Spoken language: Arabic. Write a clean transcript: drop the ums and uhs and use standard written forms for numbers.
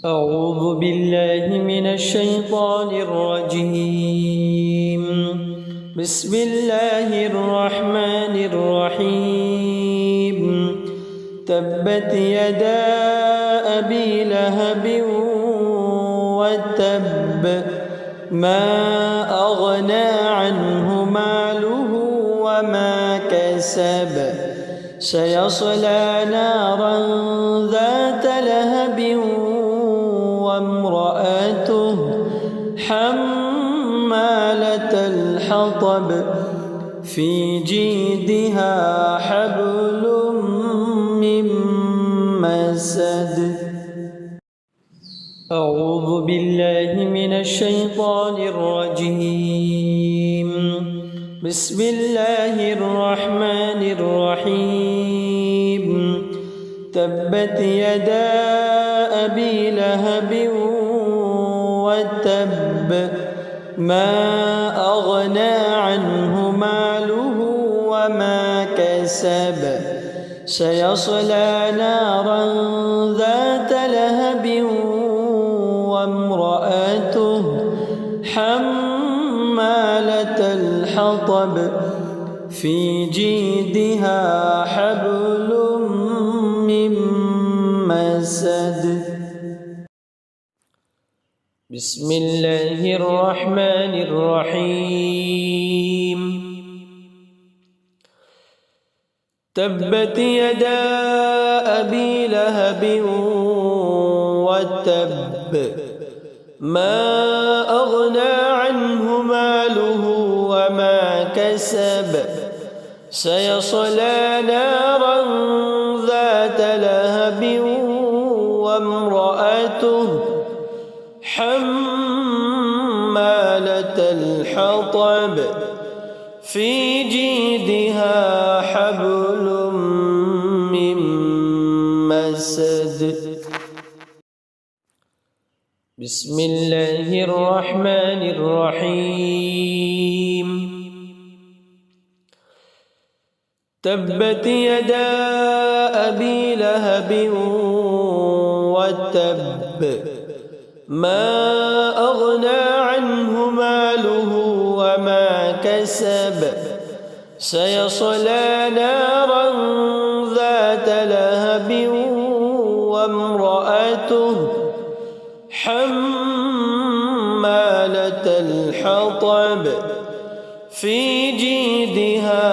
أعوذ بالله من الشيطان الرجيم. بسم الله الرحمن الرحيم. تبت يدا أبي لهب وتب، ما أغنى عنه ماله وما كسب، سيصلى نارا ذات لهب وامرأته حمالة الحطب، في جيدها حبل من مسد. أعوذ بالله من الشيطان الرجيم. بسم الله الرحمن الرحيم. تبت يدا أبي لهب وتب، ما أغنى عنه ماله وما كسب، سيصلى نارا ذات لهب وامرأته حمالة الحطب، في جيدها حبل من مسد. بسم الله الرحمن الرحيم. تبت يدا أبي لهب وتب، ما أغنى عنه ماله وما كسب، سيصلى نارا ذات لهب وامرأته حمالة الحطب، في جيدها حبل من مسد. بسم الله الرحمن الرحيم. تبت يدا أبي لهب وتب، ما أغنى عنه ماله وما كسب، سيصلى نارا ذات لهب وامرأته حمالة الحطب، في جيدها